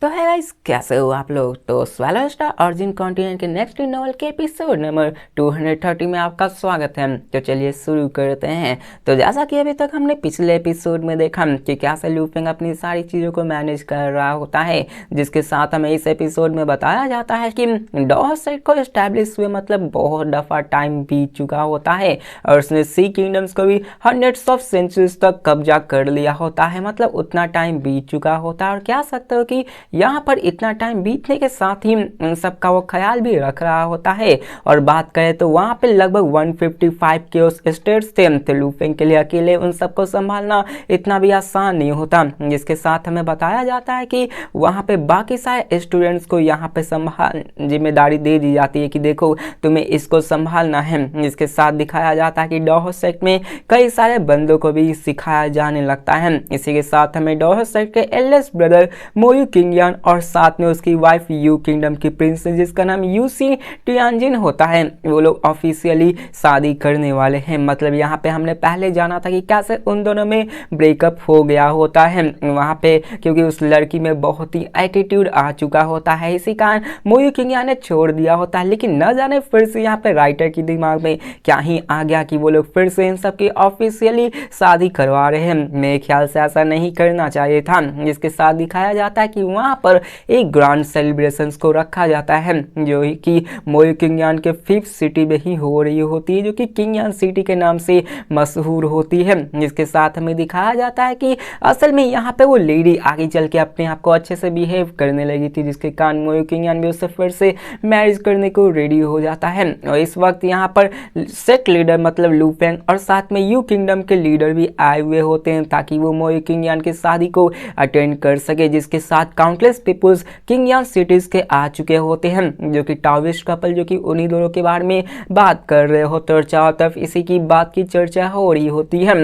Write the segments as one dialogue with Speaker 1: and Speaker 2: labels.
Speaker 1: तो है गाइस, कैसे हो आप लोग। तो स्वेलो स्टार ऑरिजिन कॉन्टिनेंट के नेक्स्ट नॉवल के एपिसोड नंबर 230 में आपका स्वागत है। तो चलिए शुरू करते हैं। तो जैसा कि अभी तक हमने पिछले एपिसोड में देखा कि कैसे लू फेंग अपनी सारी चीज़ों को मैनेज कर रहा होता है, जिसके साथ हमें इस एपिसोड में बताया जाता है कि डॉस सेट को एस्टैब्लिश हुए मतलब बहुत दफ़ा टाइम बीत चुका होता है और उसने सी किंगडम्स को भी हंड्रेड्स ऑफ सेंचुरीज तक कब्जा कर लिया होता है। मतलब उतना टाइम बीत चुका होता है और कह सकते हो कि यहाँ पर इतना टाइम बीतने के साथ ही उन सबका वो ख्याल भी रख रहा होता है। और बात करें तो वहाँ पे लगभग 155 केओस स्टेट्स थे, तो लू फेंग के लिए अकेले उन सबको संभालना इतना भी आसान नहीं होता। जिसके साथ हमें बताया जाता है कि वहाँ पे बाकी सारे स्टूडेंट्स को यहाँ पे संभाल जिम्मेदारी दे दी जाती है कि देखो तुम्हें इसको संभालना है। जिसके साथ दिखाया जाता है कि डॉहो सेक्ट में कई सारे बंदों को भी सिखाया जाने लगता है। इसी के साथ हमें डॉहो सेक्ट के एल्डेस्ट ब्रदर मोयू किंगयान और साथ में उसकी वाइफ यू किंगडम की प्रिंसेस जिसका नाम यूसी टियानजिन होता है, वो लोग ऑफिशियली शादी करने वाले हैं। मतलब यहाँ पे हमने पहले जाना था कि कैसे उन दोनों में ब्रेकअप हो गया होता है वहाँ पे, क्योंकि उस लड़की में बहुत ही एटीट्यूड आ चुका होता है। इसी कारण मोयू किंगयान ने छोड़ दिया होता है। लेकिन न जाने फिर से यहाँ पे राइटर की दिमाग में क्या ही आ गया कि वो लोग फिर से इन सब की ऑफिशियली शादी करवा रहे हैं। मेरे ख्याल से ऐसा नहीं करना चाहिए था। जिसके साथ दिखाया जाता है कि वहाँ पर एक ग्रैंड सेलिब्रेशंस को रखा जाता है जो कि मोयू किंगयान के 5th सिटी में ही हो रही होती है, जो कि किंगयान सिटी के नाम से मशहूर होती है। जिसके साथ हमें दिखाया जाता है कि असल में यहाँ पे वो लेडी आगे चल के अपने आप को अच्छे से बिहेव करने लगी थी, जिसके कारण मोयू किंगयान भी उससे फिर से मैरिज करने को रेडी हो जाता है। और इस वक्त यहाँ पर सेट लीडर मतलब लू फेंग और साथ में यू किंगडम के लीडर भी आए हुए होते हैं ताकि वो मोयू किंगयान की शादी को अटेंड कर सके। जिसके साथ काउंटलेस पीपुल्स किंगयान सिटीज के आ चुके होते हैं, जो कि टाविस्ट कपल जो कि उन्हीं दोनों के बारे में बात कर रहे होते और चारों तरफ इसी की बात की चर्चा हो रही होती है।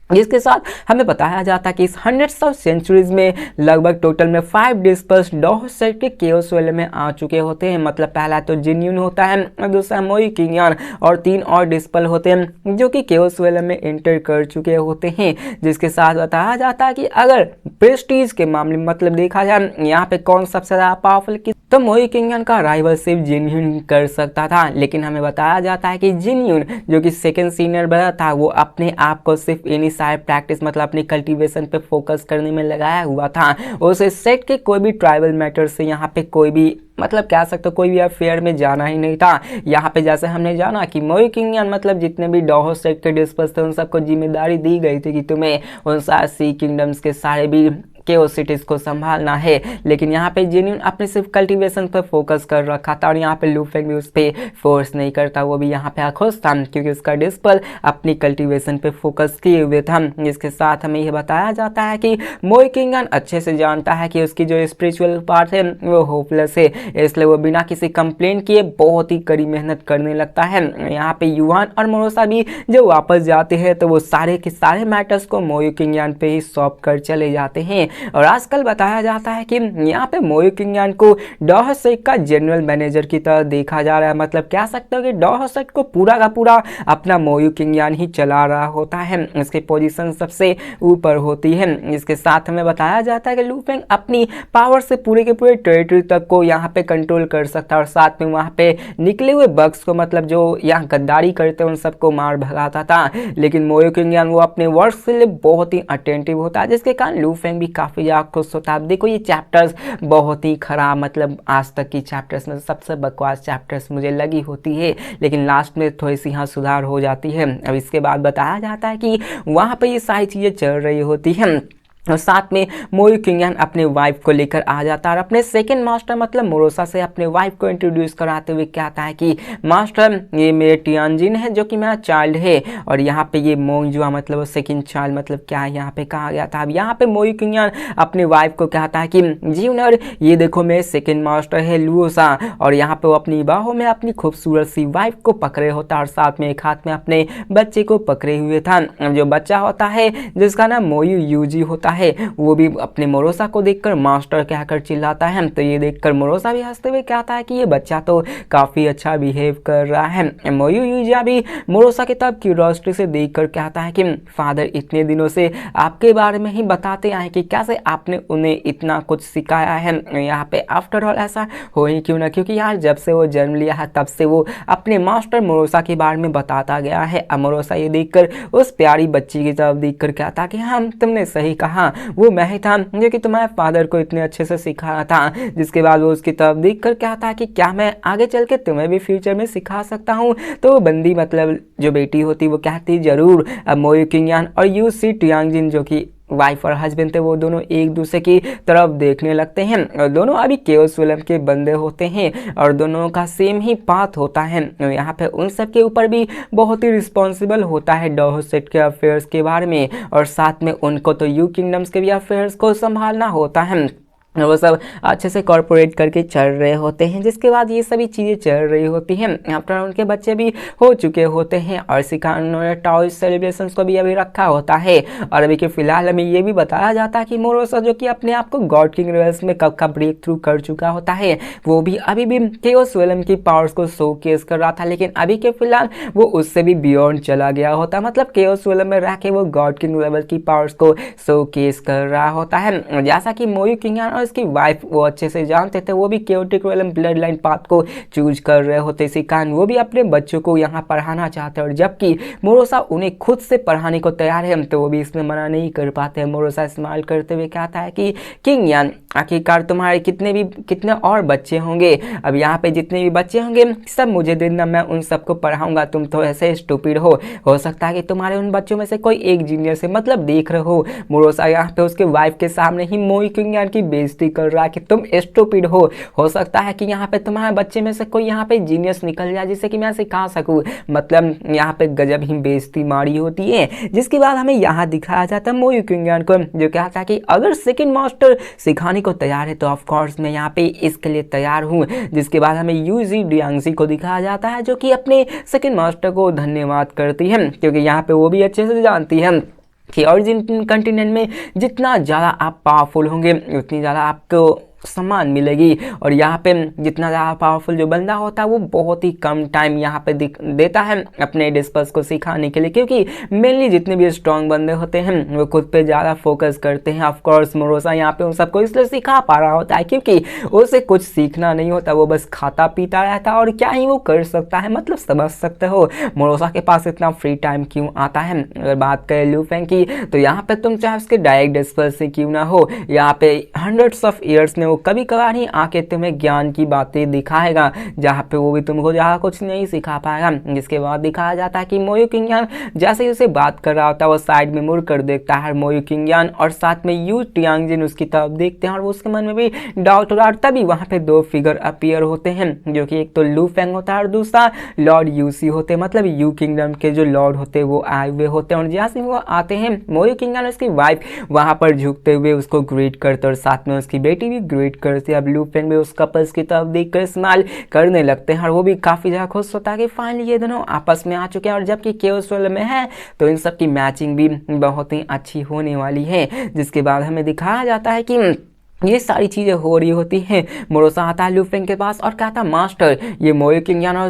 Speaker 1: जिसके साथ हमें बताया जाता है कि इस हंड्रेड्स ऑफ सेंचुरीज में लगभग टोटल में 5 डिस्पर्स डॉहो सेक्ट के केओस वेल में आ चुके होते हैं। मतलब पहला तो जिन्यून होता है और दूसरा मोयू किंगयान और 3 और डिस्पल होते हैं जो कि केओस वेल में एंटर कर चुके होते हैं। जिसके साथ बताया जाता है कि अगर प्रेस्टीज के मामले में मतलब देखा जाए यहाँ पे कौन सबसे ज़्यादा पावरफुल तो मोयू किंगयान का राइवल सिर्फ जिन्यून कर सकता था। लेकिन हमें बताया जाता है कि जिन्यून जो कि सेकेंड सीनियर ब्रदर था वो अपने आप को सिर्फ इन्हीं सारे प्रैक्टिस मतलब अपनी कल्टीवेशन पे फोकस करने में लगाया हुआ था। उसे सेट के कोई भी ट्राइबल मैटर से यहाँ पे कोई भी मतलब कह सकते हो कोई भी अफेयर में जाना ही नहीं था। यहाँ पे जैसे हमने जाना कि मोयू किंगयान मतलब जितने भी डॉहो सेक्ट के डिस्पर्स थे उन सबको जिम्मेदारी दी गई थी कि तुम्हें उन सारे सी किंगडम्स के सारे भी केओस सिटीज को संभालना है। लेकिन यहाँ पे जेन्यून अपने सिर्फ कल्टीवेशन पर फोकस कर रखा था और यहाँ पे लू फेंग भी उस पर फोर्स नहीं करता, वो भी यहाँ पे खुश था क्योंकि उसका डिस्पल अपनी कल्टीवेशन पे फोकस किए हुए था। जिसके साथ हमें यह बताया जाता है कि मोयू किंगयान अच्छे से जानता है कि उसकी जो स्पिरिचुअल पार्ट है वो होपलेस है, इसलिए वो बिना किसी कंप्लेंट किए बहुत ही कड़ी मेहनत करने लगता है। यहाँ पे युवान और मोरोसा भी जब वापस जाते हैं तो वो सारे के सारे मैटर्स को मोयू किंगयान पे ही सौंप कर चले जाते हैं। और आजकल बताया जाता है कि यहाँ पे मोयू किंगयान को डॉहो सेक्ट का जनरल मैनेजर की तरह देखा जा रहा है। मतलब कह सकते हो कि डॉहो सेक्ट को पूरा का पूरा अपना मोयू किंगयान ही चला रहा होता है, उसकी पोजीशन सबसे ऊपर होती है। इसके साथ हमें बताया जाता है कि लू फेंग अपनी पावर से पूरे के पूरे टेरिटरी तक को यहाँ पे कंट्रोल कर सकता है और साथ में वहाँ पे निकले हुए बग्स को मतलब जो यहाँ गद्दारी करते हैं उन सबको मार भगाता था। लेकिन मोयू किंगयान वो अपने वर्क के लिए बहुत ही अटेंटिव होता है, जिसके कारण लू फेंग भी काफ़ी ज़्यादा खुश होता है। अब देखो ये चैप्टर्स बहुत ही खराब मतलब आज तक की चैप्टर्स में सबसे बकवास चैप्टर्स मुझे लगी होती है, लेकिन लास्ट में थोड़ी सी यहाँ सुधार हो जाती है। अब इसके बाद बताया जाता है कि वहाँ पे ये सारी चीज़ें चल रही होती हैं और साथ में मोयू किंगयान अपने वाइफ को लेकर आ जाता है और अपने सेकंड मास्टर मतलब मोरोसा से अपने वाइफ को इंट्रोड्यूस कराते हुए कहता है कि मास्टर ये मेरे टियानजिन है जो कि मेरा चाइल्ड है और यहाँ पे ये मोंगजुआ मतलब सेकंड चाइल्ड मतलब क्या है यहाँ पे कहा गया था। अब यहाँ पे मोयू किंगयान अपने वाइफ को कहता है कि जीवनर ये देखो मेरे सेकेंड मास्टर है लुओसा, और यहाँ पे वो अपनी बाहों में अपनी खूबसूरत सी वाइफ को पकड़े होता और साथ में एक हाथ में अपने बच्चे को पकड़े हुए था। जो बच्चा होता है जिसका नाम मोयू यूजी होता है वो भी अपने मोरोसा को देखकर मास्टर कहकर चिल्लाता है। तो ये देखकर मोरोसा भी हंसते हुए कहता है कि ये बच्चा तो काफ़ी अच्छा बिहेव कर रहा है। मोयू यूजिया भी मोरोसा की तरफ क्यूरियोसिटी से देखकर कहता है कि फादर इतने दिनों से आपके बारे में ही बताते आए कि कैसे आपने उन्हें इतना कुछ सिखाया है यहाँ पे। आफ्टर ऑल ऐसा हो ही क्यों ना, क्योंकि यार जब से वो जन्म लिया है तब से वो अपने मास्टर मोरोसा के बारे में बताता गया है। मोरोसा ये देखकर उस प्यारी बच्ची की तरफ देखकर कहता कि हाँ तुमने सही कहा, वो मैं ही था जो कि तुम्हारे फादर को इतने अच्छे से सिखाया था। जिसके बाद वो उसकी तरफ देखकर कहता है कि क्या मैं आगे चल के तुम्हें भी फ्यूचर में सिखा सकता हूँ। तो वो बंदी मतलब जो बेटी होती वो कहती जरूर। अब मोयू किंगयान और यू सी टियांगजिन जो कि वाइफ और हस्बैंड थे वो दोनों एक दूसरे की तरफ देखने लगते हैं और दोनों अभी केओस विलन के बंदे होते हैं और दोनों का सेम ही पाथ होता है। यहाँ पे उन सब के ऊपर भी बहुत ही रिस्पॉन्सिबल होता है डॉहसेट के अफेयर्स के बारे में और साथ में उनको तो यू किंगडम्स के भी अफेयर्स को संभालना होता है। वो सब अच्छे से कॉर्पोरेट करके चल रहे होते हैं। जिसके बाद ये सभी चीज़ें चल रही होती हैं। आफ्टर उनके बच्चे भी हो चुके होते हैं और सिखान उन्होंने टॉयज सेलिब्रेशंस को भी अभी रखा होता है। और अभी के फिलहाल हमें ये भी बताया जाता है कि मोरोसा जो कि अपने आप को गॉड किंग रॉयल्स में कब का ब्रेक थ्रू कर चुका होता है, वो भी अभी भी केओस विलन की पावर्स को शोकेस कर रहा था। लेकिन अभी के फिलहाल वो उससे भी बियॉन्ड चला गया होता, मतलब केओस विलन में रह के वो गॉड किंग लेवल की पावर्स को शोकेस कर रहा होता है। जैसा कि मोयू किंगयान और उसकी वाइफ वो अच्छे से जानते थे, वो भी chaotic realm blood line path को चूज कर रहे होते। सिकान वो भी अपने बच्चों को यहाँ पढ़ाना चाहते हैं और जबकि मोरोसा उन्हें खुद से पढ़ाने को तैयार है तो वो भी इसमें मना नहीं कर पाते हैं। मोरोसा स्माइल करते हुए कहता है कि किंगयान आखिरकार तुम्हारे कितने और बच्चे होंगे, अब यहाँ पे जितने भी बच्चे होंगे सब मुझे देना, मैं उन सबको पढ़ाऊंगा। तुम तो ऐसे स्टूपिड हो सकता है कि तुम्हारे उन बच्चों में से कोई एक जीनियस है, मतलब देख रहे हो मोरोसा यहाँ पे उसके वाइफ के सामने ही मोयू किंगयान की बेइज्जती कर रहा है कि तुम स्टूपिड हो सकता है कि यहाँ पे तुम्हारे बच्चे में से कोई यहाँ पे जीनियस निकल जाए जिससे कि मैं सिखा सकूं, मतलब यहाँ पे गजब ही बेइज्जती मारी होती है। जिसके बाद हमें यहाँ दिखाया जाता है मोयू किंगयान को जो कहता है कि अगर सेकंड मास्टर सिखाने को तैयार है तो ऑफ कोर्स मैं यहाँ पे इसके लिए तैयार हूँ। जिसके बाद हमें यूजी डियांगजी को दिखाया जाता है जो कि अपने सेकंड मास्टर को धन्यवाद करती है, क्योंकि यहाँ पे वो भी अच्छे से जानती है कि ऑरिजिन कंटिनेंट में जितना ज़्यादा आप पावरफुल होंगे उतनी ज़्यादा आपको सम्मान मिलेगी। और यहाँ पे जितना ज़्यादा पावरफुल जो बंदा होता है वो बहुत ही कम टाइम यहाँ पे देता है अपने डिस्पर्स को सिखाने के लिए, क्योंकि मेनली जितने भी स्ट्रॉन्ग बंदे होते हैं वो खुद पे ज़्यादा फोकस करते हैं। ऑफ कोर्स मोरोसा यहाँ पे उन सबको इसलिए सिखा पा रहा होता है क्योंकि उसे कुछ सीखना नहीं होता, वो बस खाता पीता रहता है और क्या ही वो कर सकता है, मतलब समझ सकते हो मोरोसा के पास इतना फ्री टाइम क्यों आता है। अगर बात करें लू फेंग की तो यहाँ पे तुम चाहे उसके डायरेक्ट डिस्पर्स से क्यों ना हो, यहाँ पे हंड्रेड्स ऑफ ईयर्स में वो कभी कभार ही आके तुम्हें ज्ञान की बातें दिखाएगा जहाँ पे वो भी तुमको ज़्यादा कुछ नहीं सिखा पाएगा। जिसके बाद दिखाया जाता है कि मोयू किंगयान जैसे ही उसे बात कर रहा होता है वो साइड में मुड़ कर देखता है मोयू किंगयान और साथ में यू टियांगजिन उसकी तरफ देखते हैं और वो उसके मन में भी डाउट हो रहा है। तभी वहाँ पे दो फिगर अपीयर होते हैं जो कि एक तो लू फेंग होता है और दूसरा लॉर्ड यूसी होते हैं, मतलब यू किंगडम के जो लॉर्ड होते हैं वो आए हुए होते हैं। और जैसे वो आते हैं मोयू किंगयान और उसकी वाइफ वहाँ पर झुकते हुए उसको ग्रीट करते और साथ में उसकी बेटी भी ग्रीट करती है। अब लू फेंग भी उस कपल्स की तरफ देखकर स्माइल करने लगते हैं और वो भी काफी ज्यादा खुश होता है कि फाइनली ये दोनों आपस में आ चुके हैं। और जबकि केओस वर्ल्ड में है तो इन सब की मैचिंग भी बहुत ही अच्छी होने वाली है। जिसके बाद हमें दिखाया जाता है कि ये सारी चीज़ें हो रही होती हैं। मोरोसा आता है लू फेंग के पास और कहता है मास्टर ये मोयू किंगयान और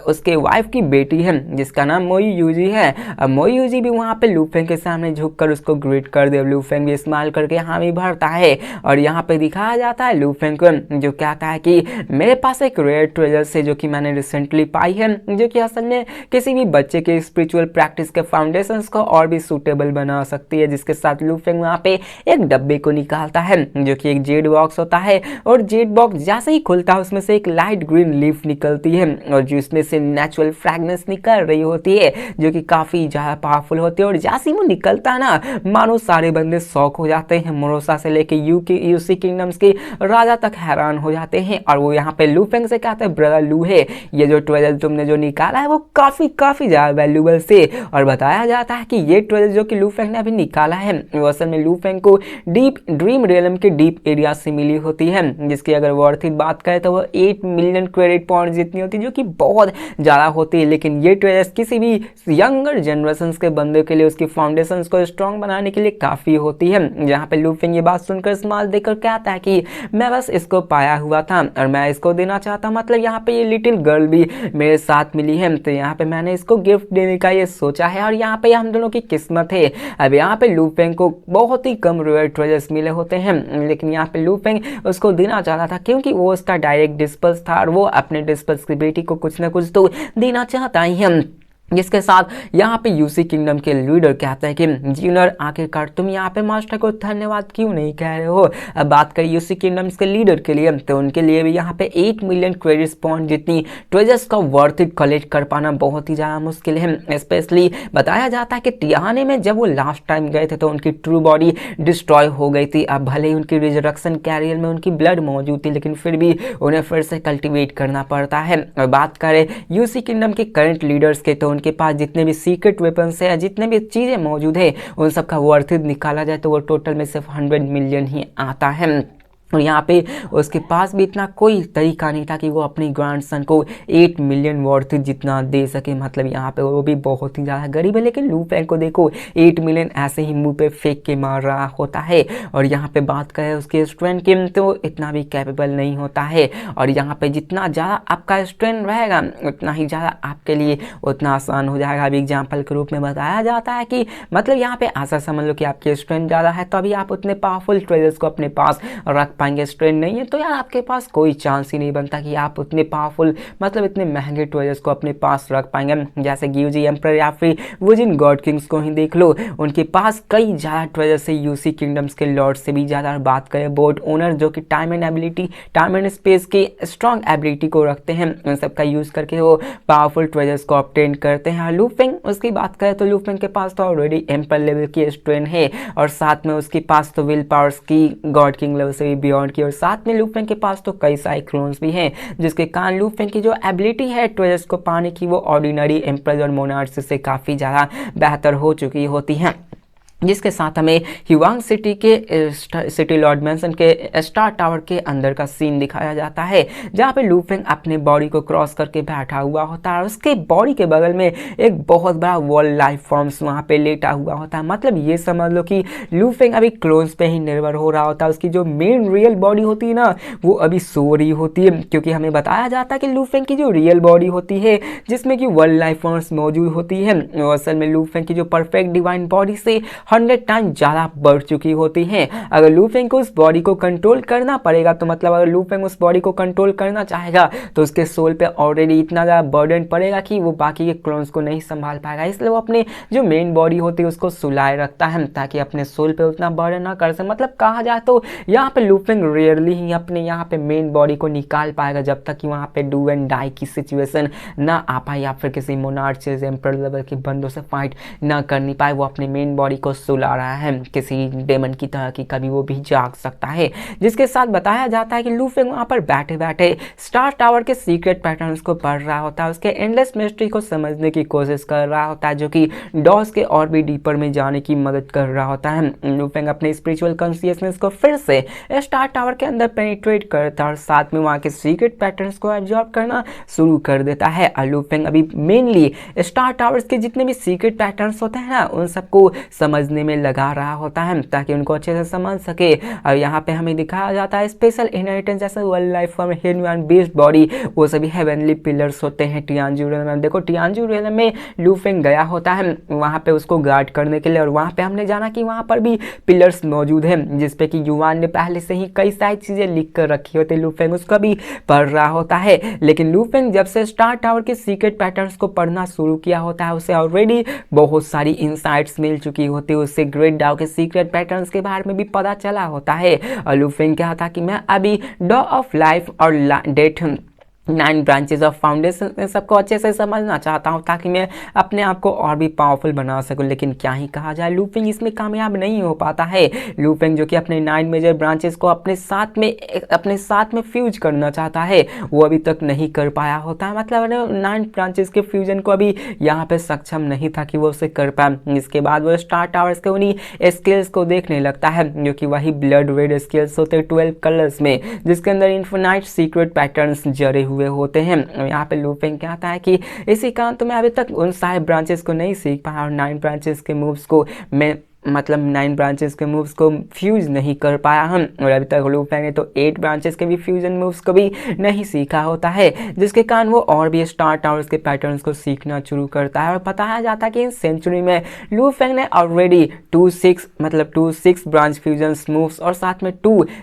Speaker 1: उसके वाइफ की बेटी है जिसका नाम मोयू यूजी है। अब मोयू यूजी भी वहाँ पे लू फेंग के सामने झुककर उसको ग्रीट कर दे। लू फेंग भी स्माइल करके हामी भरता है और यहाँ पे दिखाया जाता है लू फेंग को जो कहता है कि मेरे पास एक रेयर ट्रेजर है जो कि मैंने रिसेंटली पाई है जो कि असल में किसी भी बच्चे के स्पिरिचुअल प्रैक्टिस के फाउंडेशन को और भी सूटेबल बना सकती है। जिसके साथ लू फेंग वहाँ पे एक डब्बे को निकालता है जो कि एक जेड बॉक्स होता है और जेड बॉक्स जैसे ही खुलता है उसमें से एक लाइट ग्रीन लीफ निकलती है और जिसमें से नेचुरल फ्रेगनेंस निकल रही होती है जो कि काफी ज्यादा पावरफुल होती है। और जैसे ही वो निकलता है ना मानो सारे बंदे शॉक हो जाते हैं, मोरोसा से लेके यूसी किंगडम्स के राजा तक हैरान हो जाते हैं। और वो यहाँ पे लू फेंग से कहते हैं ब्रदर लू है ये जो ट्रेजर तुमने जो निकाला है वो काफी ज्यादा वैल्यूबल से। और बताया जाता है कि ये ट्रेजर जो कि लू फेंग ने अभी निकाला है वो असल में लू फेंग को डीप ड्रीम रियलम के डीप एरिया से मिली होती है, जिसकी अगर वर्थ की बात करें तो वो 8 मिलियन क्रेडिट पॉइंट जितनी होती है, जो कि बहुत ज़्यादा होती है। लेकिन ये ट्रेजर्स किसी भी यंगर जनरेशन के बंदे के लिए उसकी फाउंडेशन को स्ट्रॉन्ग बनाने के लिए काफ़ी होती है। जहाँ पे लूफिंग ये बात सुनकर स्माइल देकर कहता है कि मैं बस इसको पाया हुआ था और मैं इसको देना चाहता, मतलब यहाँ पे ये लिटिल गर्ल भी मेरे साथ मिली है, तो यहाँ पे मैंने इसको गिफ्ट देने का ये सोचा है और यहाँ पे हम दोनों की किस्मत है। अब यहाँ पे लूफिंग को बहुत ही कम रेयर ट्रेजर्स मिले होते हैं, लेकिन यहाँ पे लूफिंग उसको देना चाहता था क्योंकि वो उसका डायरेक्ट डिस्पल्स था और वो अपने डिस्पल्स की बेटी को कुछ ना कुछ तो देना चाहता ही है। जिसके साथ यहाँ पे यूसी किंगडम के लीडर कहते हैं कि जूनियर आखिरकार तुम यहाँ पे मास्टर को धन्यवाद क्यों नहीं कह रहे हो। अब बात करें यूसी किंगडम्स के लीडर के लिए, तो उनके लिए भी यहाँ पे 8 मिलियन क्रेडिट पॉइंट जितनी ट्रेजर्स का वर्थ इट कलेक्ट कर पाना बहुत ही ज़्यादा मुश्किल है। स्पेशली बताया जाता है कि टियाने में जब वो लास्ट टाइम गए थे तो उनकी ट्रू बॉडी डिस्ट्रॉय हो गई थी। अब भले ही उनकी रिजरेक्शन कैरियर में उनकी ब्लड मौजूद थी, लेकिन फिर भी उन्हें फिर से कल्टिवेट करना पड़ता है। और बात करें यूसी किंगडम के करंट लीडर्स के, तो उनके पास जितने भी सीक्रेट वेपन्स है, जितने भी चीजें मौजूद है, उन सब का वर्थ निकाला जाए तो वो टोटल में सिर्फ 100 मिलियन ही आता है। और यहाँ पे उसके पास भी इतना कोई तरीका नहीं था कि वो अपनी ग्रैंडसन को 8 मिलियन वर्थ जितना दे सके, मतलब यहाँ पे वो भी बहुत ही ज़्यादा गरीब है। लेकिन लूफैंग को देखो 8 मिलियन ऐसे ही मुंह पे फेंक के मार रहा होता है। और यहाँ पे बात करें उसके स्ट्रेंथ की, तो इतना भी कैपेबल नहीं होता है। और यहाँ पे जितना ज़्यादा आपका स्ट्रेंथ रहेगा उतना ही ज़्यादा आपके लिए उतना आसान हो जाएगा। अभी एग्जाम्पल के रूप में बताया जाता है कि मतलब यहाँ पे ऐसा समझ लो कि आपकी स्ट्रेंथ ज़्यादा है तो अभी आप उतने पावरफुल ट्रेजर्स को अपने पास रख पाएंगे। स्ट्रेंथ नहीं है तो यार आपके पास कोई चांस ही नहीं बनता कि आप उतने पावरफुल मतलब इतने महंगे ट्रेजर्स को अपने पास रख पाएंगे। जैसे ग्यूजी एम्परर या फिर वुजिन गॉड किंग्स को ही देख लो, उनके पास कई ज़्यादा ट्रेजर्स है यूसी किंगडम्स के लॉर्ड से भी ज़्यादा। बात करें बोर्ड ओनर जो कि time and ability, time and space की स्ट्रॉन्ग एबिलिटी को रखते हैं, उन सब का यूज करके वो पावरफुल ट्रेजर्स को ऑब्टेन करते हैं। लूफिंग उसकी बात करें तो लूफिंग के पास तो ऑलरेडी एम्पर लेवल की स्ट्रेंथ है और साथ में उसके पास तो विल पावर्स की गॉड किंग लेवल से भी बियॉन्ड की, और साथ में लूफिंग के पास तो कई सारे क्लोन्स भी हैं, जिसके कारण लूफिंग की जो एबिलिटी है ट्रेजर्स को पाने की वो ऑर्डिनरी एम्परर और मोनार्च से काफ़ी ज़्यादा बेहतर हो चुकी होती हैं। जिसके साथ हमें ह्यूआंग सिटी के सिटी लॉर्ड मैंसन के स्टार टावर के अंदर का सीन दिखाया जाता है, जहाँ पे लूफिंग अपने बॉडी को क्रॉस करके बैठा हुआ होता है और उसके बॉडी के बगल में एक बहुत बड़ा वर्ल्ड लाइफ फॉर्म्स वहाँ पे लेटा हुआ होता है। मतलब ये समझ लो कि लूफिंग अभी क्लोन्स पे ही निर्भर हो रहा होता है, उसकी जो मेन रियल बॉडी होती है ना वो अभी सो रही होती है, क्योंकि हमें बताया जाता है कि लूफिंग की जो रियल बॉडी होती है जिसमें कि वर्ल्ड लाइफ फॉर्म्स मौजूद होती है, असल में लूफिंग की जो परफेक्ट डिवाइन बॉडी से 100 टाइम ज़्यादा बढ़ चुकी होती हैं। अगर लूफिंग को उस बॉडी को कंट्रोल करना पड़ेगा तो मतलब अगर लूफिंग उस बॉडी को कंट्रोल करना चाहेगा तो उसके सोल पे ऑलरेडी इतना ज़्यादा बर्डन पड़ेगा कि वो बाकी के क्लोन्स को नहीं संभाल पाएगा। इसलिए वो अपनी जो मेन बॉडी होती है उसको सुलाए रखता है ताकि अपने सोल पे उतना बर्डन ना कर सके। मतलब कहा जाए तो यहाँ पे लूफिंग रेयरली ही अपने यहाँ पे मेन बॉडी को निकाल पाएगा जब तक कि वहाँ पे डू एंड डाई की सिचुएशन ना आ पाए या फिर किसी मोनार्च एम्परर लेवल के बंदों से फाइट ना करनी पाए। वो अपने मेन बॉडी को सुला रहा है किसी डेमन की तरह की, कभी वो भी जाग सकता है। जिसके साथ बताया जाता है कि लूफिंग वहां पर बैठे बैठे स्टार टावर के सीक्रेट पैटर्न्स को पढ़ रहा होता है, उसके एंडलेस मिस्ट्री को समझने की कोशिश कर रहा होता है, जो कि डॉस के और भी डीपर में जाने की मदद कर रहा होता है। लूफिंग अपने स्पिरिचुअल कॉन्शियसनेस को फिर से स्टार टावर के अंदर पेनिट्रेट करता है और साथ में वहां के सीक्रेट पैटर्न्स को एब्जॉर्ब करना शुरू कर देता है। लूफिंग अभी मेनली स्टार टावर्स के जितने भी सीक्रेट पैटर्न्स होते हैं ना उन सबको समझने में लगा रहा होता है ताकि उनको अच्छे से समझ सके। और यहाँ पे हमें दिखाया जाता है स्पेशल इनहेरिटेंस जैसे world life form, human based body, वो सभी हेवनली पिलर्स होते हैं टियानजू रियल में। देखो टियानजू रियल में लूफिंग गया होता है वहाँ पे उसको गार्ड करने के लिए, और वहाँ पे हमने जाना कि वहाँ पर भी पिलर्स मौजूद हैं जिसपे कि युवान ने पहले से ही कई सारी चीजें लिख कर रखी होती है। लूफिंग उसका भी पढ़ रहा होता है, लेकिन लूफिंग जब से स्टार टावर के सीक्रेट पैटर्न्स को पढ़ना शुरू किया होता है उसे ऑलरेडी बहुत सारी इंसाइट्स मिल चुकी होती है, उससे ग्रेट डाउ के सीक्रेट पैटर्न्स के बारे में भी पता चला होता है। और लूफिंग क्या था कि मैं अभी डॉ ऑफ लाइफ और डेथ 9 ब्रांचेस ऑफ फाउंडेशन इन सबको अच्छे से समझना चाहता हूँ ताकि मैं अपने आप को और भी पावरफुल बना सकूँ। लेकिन क्या ही कहा जाए, लू फेंग इसमें कामयाब नहीं हो पाता है। लू फेंग जो कि अपने 9 मेजर ब्रांचेस को अपने साथ में फ्यूज करना चाहता है, वो अभी तक नहीं कर पाया होता है। मतलब 9 ब्रांचेस के फ्यूजन को अभी यहाँ पे सक्षम नहीं था कि वो उसे कर पाए। इसके बाद वो स्टार टावर्स के उन्हीं स्किल्स को देखने लगता है जो कि वही ब्लड रेड स्किल्स होते हैं 12 कलर्स में, जिसके अंदर इन्फिनाइट सीक्रेट पैटर्न्स जड़े हुए होते हैं। यहाँ पे लू फेंग कहता है कि इसी कारण तो मैं अभी तक उन सारे ब्रांचेस को नहीं सीख पाया और 9 ब्रांचेस के मूव्स को मैं 9 ब्रांचेस के मूव्स को फ्यूज नहीं कर पाया हम। और अभी तक लू फेंग ने तो 8 ब्रांचेस के भी फ्यूजन मूव्स को भी नहीं सीखा होता है, जिसके कारण वो और भी स्टार टावर्स के पैटर्न्स को सीखना शुरू करता है। और बताया जाता है कि इस सेंचुरी में लू फेंग ने ऑलरेडी 2-6 ब्रांच फ्यूजन मूव्स और साथ में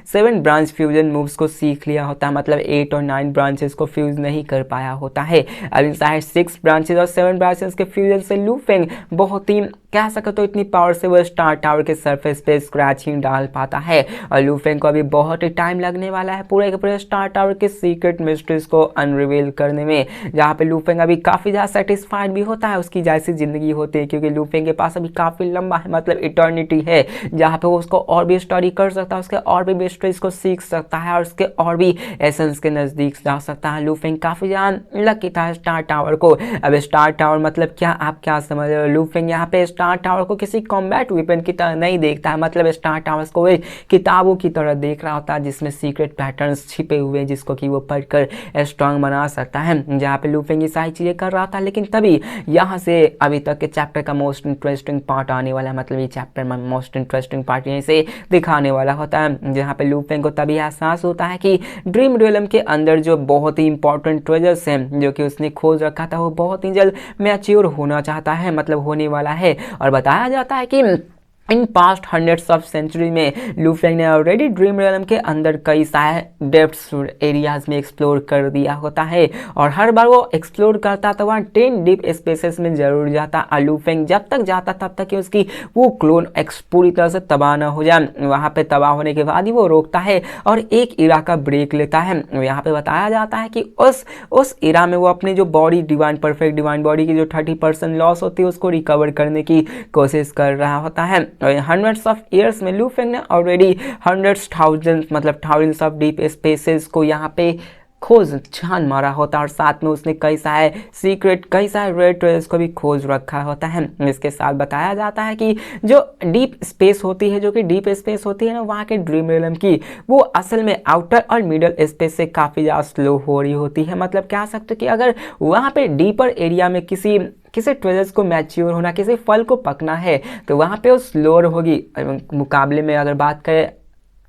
Speaker 1: 7 ब्रांच फ्यूजन मूव्स को सीख लिया होता है। मतलब 8 और 9 ब्रांचेस को फ्यूज नहीं कर पाया होता है। अब इन सारे 6 ब्रांचेस और 7 ब्रांचेस के फ्यूजन से लू फेंग बहुत ही कह सके तो इतनी पावर से वो स्टार टावर के सरफेस पे स्क्रैच ही डाल पाता है। और लू फेंग को अभी बहुत ही टाइम लगने वाला है पूरे के पूरे स्टार टावर के सीक्रेट मिस्ट्रीज को अनरिवील करने में, जहाँ पे लू फेंग अभी काफ़ी ज़्यादा सेटिस्फाइड भी होता है उसकी जैसी ज़िंदगी होती है, क्योंकि लू फेंग के पास अभी काफ़ी लंबा है, मतलब इटर्निटी है, जहाँ पे वो उसको और भी स्टडी कर सकता है, उसके और भी मिस्ट्रीज को सीख सकता है और उसके और भी एसेंस के नज़दीक जा सकता है। लू फेंग काफ़ी ज़्यादा लकी था स्टार टावर को। अब स्टार टावर मतलब क्या, आप क्या समझ रहे हो? लू फेंग यहाँ पे स्टार टावर को किसी कॉम्बैट वेपन की तरह नहीं देखता है, मतलब स्टार टावर्स को एक किताबों की तरह देख रहा होता है जिसमें सीक्रेट पैटर्न्स छिपे हुए हैं जिसको कि वो पढ़कर स्ट्रांग बना सकता है। जहाँ पे लू फेंग ये सारी चीज़ें कर रहा था, लेकिन तभी यहाँ से अभी तक के चैप्टर का मोस्ट इंटरेस्टिंग पार्ट आने वाला है। मतलब ये चैप्टर में मोस्ट इंटरेस्टिंग पार्ट यहीं से दिखाने वाला होता है, जहाँ पे लू फेंग को तभी एहसास होता है कि ड्रीम रियलम के अंदर जो बहुत ही इंपॉर्टेंट ट्रेजर्स हैं जो कि उसने खोज रखा था, वो बहुत ही जल्द मैच्योर होना चाहता है, मतलब होने वाला है। और बताया जाता है कि in past hundreds of century में लू फेंग ने ऑलरेडी ड्रीम रियलम के अंदर कई सारे डेप्थ्स एरियाज में एक्सप्लोर कर दिया होता है, और हर बार वो एक्सप्लोर करता तो वहाँ 10 डीप स्पेसेस में जरूर जाता। और लू फेंग जब तक जाता तब तक कि उसकी वो क्लोन पूरी तरह से तबाह ना हो जाए। वहाँ पे तबाह होने के बाद ही वो रोकता है और एक इरा का ब्रेक लेता है। यहाँ पे बताया जाता है कि उस इरा में वो अपनी जो बॉडी परफेक्ट डिवाइन बॉडी की जो 30% लॉस होती है उसको रिकवर करने की कोशिश कर रहा होता है। हंड्रेड्स ऑफ ईयर्स में लू फेंग ने already thousands of deep spaces को यहाँ पे खोज छान मारा होता है, और साथ में उसने कई सारे रेड ट्रेजर्स को भी खोज रखा होता है। इसके साथ बताया जाता है कि जो डीप स्पेस होती है ना वहाँ के ड्रीम रियलम की, वो असल में आउटर और मिडल स्पेस से काफ़ी ज़्यादा स्लो हो रही होती है। मतलब कह सकते कि अगर वहाँ पे डीपर एरिया में किसी ट्रेजर्स को मैच्योर होना, किसी फल को पकना है तो वहाँ पे वो स्लोअर होगी। मुकाबले में अगर बात करें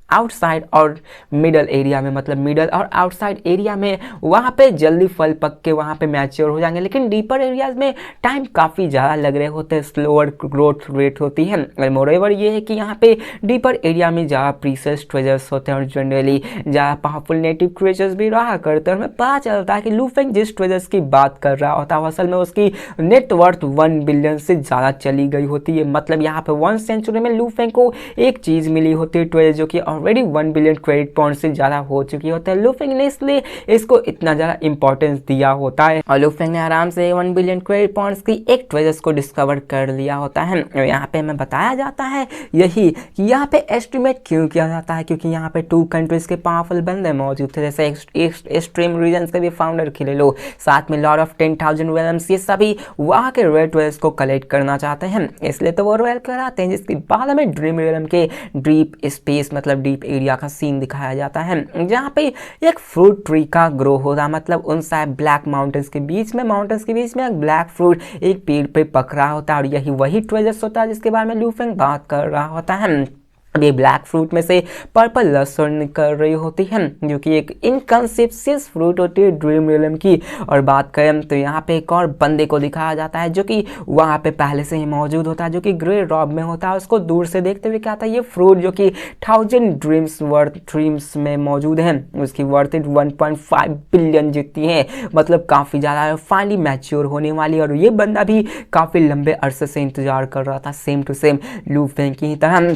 Speaker 1: आउटसाइड और मिडल एरिया में, मतलब मिडल और आउटसाइड एरिया में वहाँ पे जल्दी फल पक के वहाँ पे मैच्योर हो जाएंगे, लेकिन डीपर एरियाज में टाइम काफ़ी ज़्यादा लग रहे होते हैं, स्लोअर ग्रोथ रेट होती है। और मोरेवर ये है कि यहाँ पे डीपर एरिया में ज़्यादा प्रीशियस ट्रेजर्स होते हैं और जनरली ज़्यादा पावरफुल नेटिव क्रिएचर्स भी रहा करते हैं। हमें पता चलता है कि लू फेंग जिस ट्रेजर्स की बात कर रहा होता है असल में उसकी नेटवर्थ 1 बिलियन से ज़्यादा चली गई होती है। मतलब यहाँ पे 1 सेंचुरी में लू फेंग को एक चीज़ मिली होती है ट्रेजर जो कि ऑलरेडी 1 बिलियन क्रेडिट पॉइंट से ज़्यादा हो चुकी होता है। लू फेंग ने इसलिए इसको इतना ज़्यादा इंपॉर्टेंस दिया होता है, और लू फेंग ने आराम से 1 बिलियन क्रेडिट पॉइंट्स की एक ट्रेजर्स को डिस्कवर कर लिया होता है। और यहाँ पे हमें बताया जाता है यही कि यहाँ पे एस्टिमेट क्यों किया जाता है, क्योंकि यहाँ पे 2 कंट्रीज के पावरफुल बंदे मौजूद थे, जैसे एक्सट्रीम रीजन के भी फाउंडर खिले लो, साथ में लॉर्ड ऑफ 10,000 वेलम्स, ये सभी वहाँ के रेड ट्रेजर्स को कलेक्ट करना चाहते हैं, इसलिए तो वो रॉयल कराते हैं। जिसके बाद हमें ड्रीम रियलम के डीप स्पेस मतलब डीप एरिया का सीन दिखाया जाता है, जहाँ पे एक फ्रूट ट्री का ग्रो होता, मतलब उन सारे ब्लैक माउंटेन्स के बीच में एक ब्लैक फ्रूट एक पेड़ पे पक रहा होता है, और यही वही ट्रेजर्स होता है जिसके बारे में लू फेंग बात कर रहा होता है। ये ब्लैक फ्रूट में से पर्पल लसन निकल रही होती है, जो कि एक इनकंसिस्टेंट फ्रूट होती है ड्रीम रियलम की। और बात करें तो यहाँ पे एक और बंदे को दिखाया जाता है जो कि वहाँ पे पहले से ही मौजूद होता है, जो कि ग्रे रॉब में होता है। उसको दूर से देखते हुए क्या था, ये फ्रूट जो कि 1000 ड्रीम्स में मौजूद है, उसकी वर्थ 1.5 बिलियन जितनी है, मतलब काफ़ी ज़्यादा फाइनली मैच्योर होने वाली। और ये बंदा भी काफ़ी लंबे अरसे से इंतजार कर रहा था, same to same Lu Feng की तरह।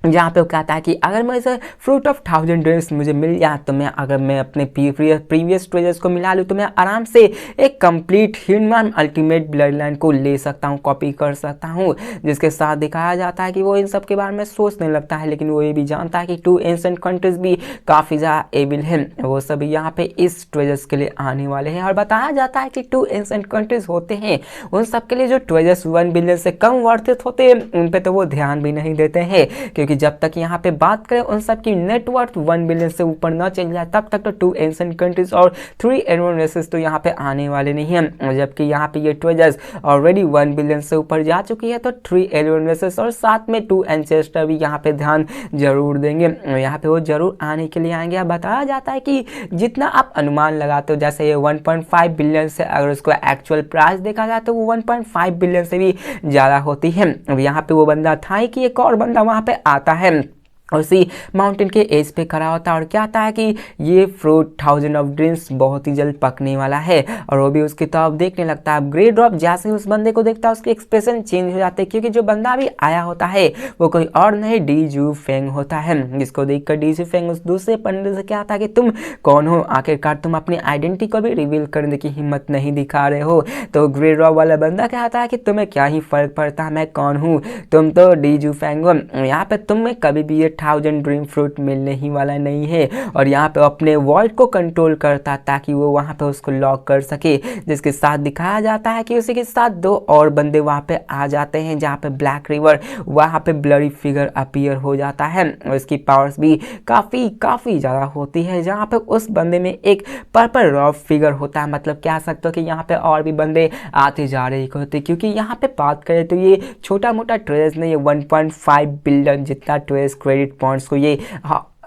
Speaker 1: जहाँ पे वो कहता है कि अगर मुझे फ्रूट ऑफ 1000 ड्रीम्स मुझे मिल जाए तो मैं अपने प्रीवियस ट्रेजर्स को मिला लूँ तो मैं आराम से एक complete human ultimate blood line को ले सकता हूँ, कॉपी कर सकता हूँ। जिसके साथ दिखाया जाता है कि वो इन सब के बारे में सोचने लगता है, लेकिन वो ये भी जानता है कि 2 एंशिएंट कंट्रीज भी काफ़ी ज़्यादा एविल है, वो सभी यहाँ पे इस ट्रेजर्स के लिए आने वाले हैं। और बताया जाता है कि 2 एंशिएंट कंट्रीज होते हैं, उन सब के लिए जो ट्रेजर्स 1 बिलियन से कम वर्थित होते हैं उन पे तो वो ध्यान भी नहीं देते हैं, क्योंकि जब तक यहाँ पे बात करें उन सब की नेटवर्थ 1 बिलियन से ऊपर न चल जाए तब तक तो 2 एंशिएंट कंट्रीज और 3 एडवांस रेसेस तो यहाँ पे आने वाले नहीं हैं। जबकि यहाँ पे ये ट्रेजर्स ऑलरेडी 1 बिलियन से ऊपर जा चुकी है, तो 3 एडवांस रेसेस और साथ में 2 एंसेस्टर भी यहाँ पे ध्यान जरूर देंगे, यहाँ पे वो जरूर आने के लिए आएंगे। अब बताया जाता है कि जितना आप अनुमान लगाते हो, जैसे ये 1.5 बिलियन से अगर उसको एक्चुअल प्राइस देखा जाए तो वो 1.5 बिलियन से भी ज़्यादा होती है। अब यहाँ पे वो बंदा था ही कि एक और बंदा वहाँ पे आता है और उसी माउंटेन के एज पे खड़ा होता है और क्या आता है कि ये फ्रूट 1000 ऑफ ड्रीम्स बहुत ही जल्द पकने वाला है, और वो भी उसकी तरफ देखने लगता है। अब ग्रे ड्रॉप जैसे ही उस बंदे को देखता है उसके एक्सप्रेशन चेंज हो जाते हैं, क्योंकि जो बंदा अभी आया होता है वो कोई और नहीं डी जू फेंग होता है, जिसको देखकर डी जू फेंग उस दूसरे पंडित से क्या आता है कि तुम कौन हो, आखिरकार तुम अपनी आइडेंटिटी को भी रिवील करने की हिम्मत नहीं दिखा रहे हो। तो ग्रे ड्रॉप वाला बंदा कहता है कि तुम्हें क्या ही फर्क पड़ता है मैं कौन हूँ, तुम तो डी जू फेंग हो, यहाँ पे तुम्हें कभी भी ये 1000 ड्रीम फ्रूट मिलने ही वाला नहीं है। और यहाँ पे अपने वॉइड को कंट्रोल करता ताकि वो वहाँ पे उसको लॉक कर सके, जिसके साथ दिखाया जाता है कि उसी के साथ 2 और बंदे वहाँ पे आ जाते हैं, जहाँ पे ब्लैक रिवर वहाँ पे ब्लडी फिगर अपीयर हो जाता है और इसकी पावर्स भी काफ़ी ज़्यादा होती है। जहाँ पे उस बंदे में एक पर्पल रॉफ फिगर होता है, मतलब कह सकते हो कि यहाँ पे और भी बंदे आते जा रहे होते, क्योंकि यहाँ पे बात करें तो ये छोटा मोटा ट्रेस नहीं है, 1.5 बिलियन जितना ट्रेस क्रेडिट पॉइंट्स को ये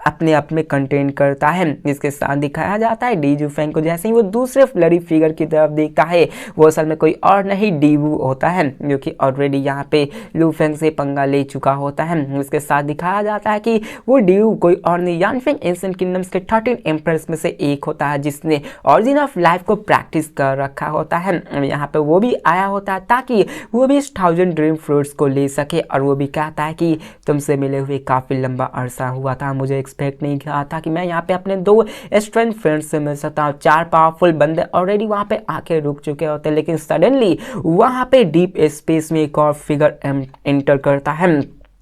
Speaker 1: अपने आप में कंटेन करता है। जिसके साथ दिखाया जाता है डी जू फेंग को जैसे ही वो दूसरे ब्लडी फिगर की तरफ देखता है वो असल में कोई और नहीं डीवू होता है, जो कि ऑलरेडी यहाँ पे लू फेंग से पंगा ले चुका होता है। उसके साथ दिखाया जाता है कि वो डीवू कोई और नहीं यानफेंग एंशिएंट किंगडम्स के 13 एम्परर्स में से एक होता है, जिसने ऑरिजिन ऑफ लाइफ को प्रैक्टिस कर रखा होता है। यहाँ पे वो भी आया होता है ताकि वो भी इस 1000 ड्रीम फ्रूट्स को ले सके, और वो भी कहता है कि तुमसे मिले हुए काफ़ी लंबा अरसा हुआ था, मुझे एक्सपेक्ट नहीं किया था कि मैं यहाँ पे अपने 2 स्ट्रेंथ फ्रेंड्स से मिल सकता हूँ। 4 पावरफुल बंदे ऑलरेडी वहाँ पे आके रुक चुके होते हैं, लेकिन सडनली वहाँ पे डीप स्पेस में एक और फिगर एंटर करता है।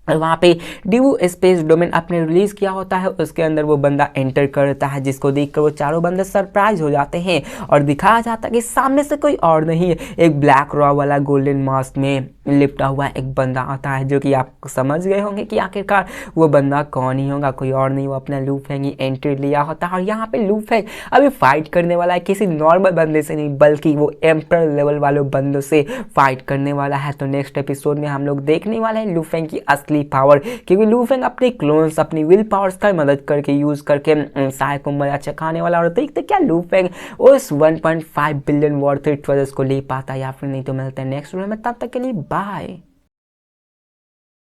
Speaker 1: वहाँ पे डीवू स्पेस डोमेन आपने रिलीज किया होता है, उसके अंदर वो बंदा एंटर करता है, जिसको देखकर वो चारों बंदे सरप्राइज हो जाते हैं और दिखाया जाता है कि सामने से कोई और नहीं है, एक ब्लैक रॉ वाला गोल्डन मास्क में लिपटा हुआ एक बंदा आता है, जो कि आप समझ गए होंगे कि आखिरकार वो बंदा कौन ही होगा, कोई और नहीं वो अपना लू फेंग ही एंट्री लिया होता है। और यहाँ पे लू फेंग अभी फाइट करने वाला है किसी नॉर्मल बंदे से नहीं, बल्कि वो एम्पर लेवल वाले बंदों से फाइट करने वाला है। तो नेक्स्ट एपिसोड में हम लोग देखने वाले हैं लू फेंग की असली पावर, क्योंकि लू फेंग अपने क्लोन्स अपनी विल पावर्स का मदद करके यूज करके साय को मजा चखाने वाला। और देखते क्या लू फेंग उस 1.5 बिलियन वर्थ ट्रेजर्स को ले पाता या फिर नहीं। तो मिलते हैं नेक्स्ट वीडियो में, तब तक के लिए बाय।